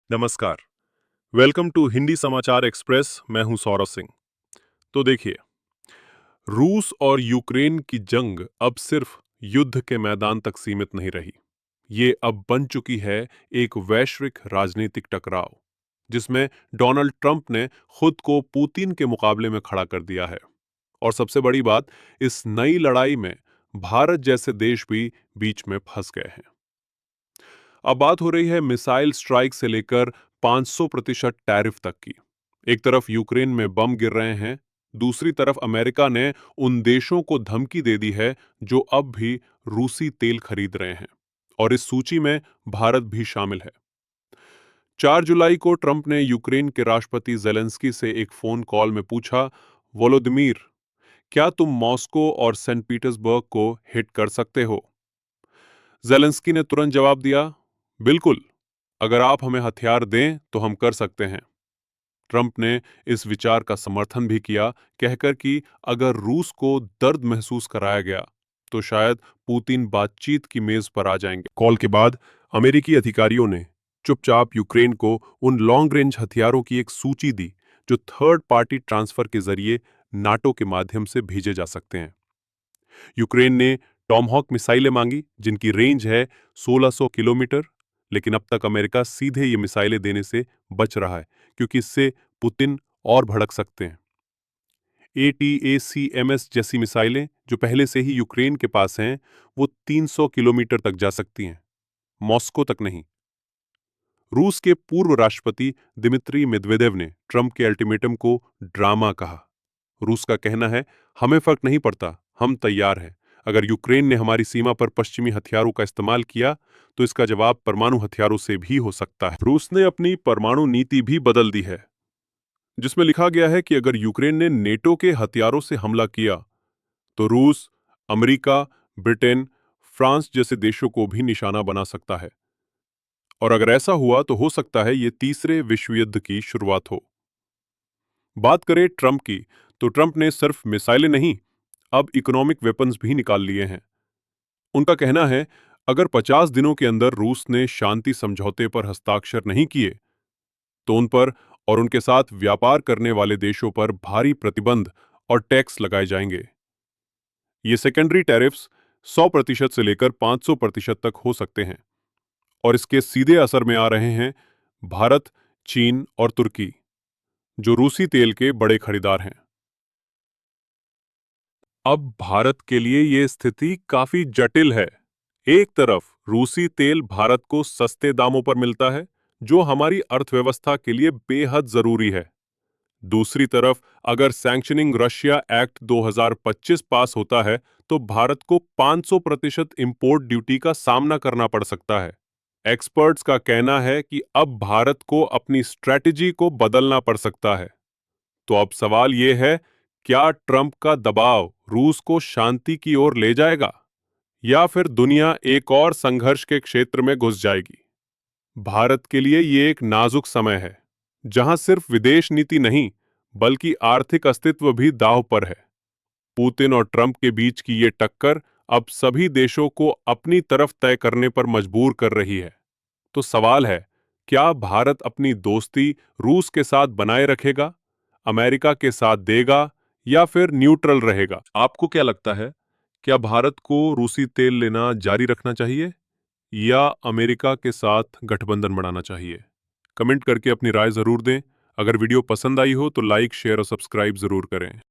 नमस्कार। Welcome to Hindi समाचार express. मैं हूं सौरभ सिंह। तो देखिए, रूस और यूक्रेन की जंग अब सिर्फ युद्ध के मैदान तक सीमित नहीं रही। ये अब बन चुकी है एक वैश्विक राजनीतिक टकराव, जिसमें डोनाल्ड ट्रंप ने खुद को पुतिन के मुकाबले में खड़ा कर दिया है। और सबसे बड़ी बात, इस नई लड़ाई में भारत जैसे देश भी बीच में फंस गए हैं। अब बात हो रही है मिसाइल स्ट्राइक से लेकर 500% टैरिफ तक की। एक तरफ यूक्रेन में बम गिर रहे हैं, दूसरी तरफ अमेरिका ने उन देशों को धमकी दे दी है जो अब भी रूसी तेल खरीद रहे हैं, और इस सूची में भारत भी शामिल है। 4 जुलाई को ट्रंप ने यूक्रेन के राष्ट्रपति जेलेंस्की से एक फोन कॉल में पूछा, वोलोदिमीर, क्या तुम मॉस्को और सेंट पीटर्सबर्ग को हिट कर सकते हो? जेलेंस्की ने तुरंत जवाब दिया, बिल्कुल, अगर आप हमें हथियार दें तो हम कर सकते हैं। ट्रंप ने इस विचार का समर्थन भी किया, कहकर कि अगर रूस को दर्द महसूस कराया गया तो शायद पुतिन बातचीत की मेज पर आ जाएंगे। कॉल के बाद अमेरिकी अधिकारियों ने चुपचाप यूक्रेन को उन लॉन्ग रेंज हथियारों की एक सूची दी जो थर्ड पार्टी ट्रांसफर के जरिए नाटो के माध्यम से भेजे जा सकते हैं। यूक्रेन ने टॉमहॉक मिसाइलें मांगी, जिनकी रेंज है 1600 किलोमीटर, लेकिन अब तक अमेरिका सीधे ये मिसाइलें देने से बच रहा है, क्योंकि इससे पुतिन और भड़क सकते हैं। ATACMS जैसी मिसाइलें जो पहले से ही यूक्रेन के पास हैं, वो 300 किलोमीटर तक जा सकती हैं, मॉस्को तक नहीं। रूस के पूर्व राष्ट्रपति दिमित्री मेदवेदेव ने ट्रंप के अल्टीमेटम को ड्रामा कहा। रूस का कहना है, हमें फर्क नहीं पड़ता, हम तैयार हैं। अगर यूक्रेन ने हमारी सीमा पर पश्चिमी हथियारों का इस्तेमाल किया तो इसका जवाब परमाणु हथियारों से भी हो सकता है। रूस ने अपनी परमाणु नीति भी बदल दी है, जिसमें लिखा गया है कि अगर यूक्रेन ने नेटो के हथियारों से हमला किया तो रूस, अमेरिका, ब्रिटेन, फ्रांस जैसे देशों को भी निशाना बना सकता है। और अगर ऐसा हुआ तो हो सकता है ये तीसरे विश्व युद्ध की शुरुआत हो। बात करें ट्रंप की, तो ट्रंप ने सिर्फ मिसाइलें नहीं, अब इकोनॉमिक वेपन्स भी निकाल लिए हैं। उनका कहना है, अगर 50 दिनों के अंदर रूस ने शांति समझौते पर हस्ताक्षर नहीं किए तो उन पर और उनके साथ व्यापार करने वाले देशों पर भारी प्रतिबंध और टैक्स लगाए जाएंगे। ये सेकेंडरी टैरिफ्स 100% से लेकर 500% तक हो सकते हैं, और इसके सीधे असर में आ रहे हैं भारत, चीन और तुर्की, जो रूसी तेल के बड़े खरीदार हैं। अब भारत के लिए ये स्थिति काफी जटिल है। एक तरफ रूसी तेल भारत को सस्ते दामों पर मिलता है, जो हमारी अर्थव्यवस्था के लिए बेहद जरूरी है। दूसरी तरफ अगर सैंक्शनिंग रशिया एक्ट 2025 पास होता है तो भारत को 500% इंपोर्ट ड्यूटी का सामना करना पड़ सकता है। एक्सपर्ट्स का कहना है कि अब भारत को अपनी स्ट्रैटेजी को बदलना पड़ सकता है। तो अब सवाल ये है, क्या ट्रंप का दबाव रूस को शांति की ओर ले जाएगा, या फिर दुनिया एक और संघर्ष के क्षेत्र में घुस जाएगी? भारत के लिए ये एक नाजुक समय है, जहां सिर्फ विदेश नीति नहीं बल्कि आर्थिक अस्तित्व भी दांव पर है। पुतिन और ट्रंप के बीच की ये टक्कर अब सभी देशों को अपनी तरफ तय करने पर मजबूर कर रही है। तो सवाल है, क्या भारत अपनी दोस्ती रूस के साथ बनाए रखेगा, अमेरिका के साथ देगा, या फिर न्यूट्रल रहेगा? आपको क्या लगता है, क्या भारत को रूसी तेल लेना जारी रखना चाहिए या अमेरिका के साथ गठबंधन बढ़ाना चाहिए? कमेंट करके अपनी राय जरूर दें। अगर वीडियो पसंद आई हो तो लाइक, शेयर और सब्सक्राइब जरूर करें।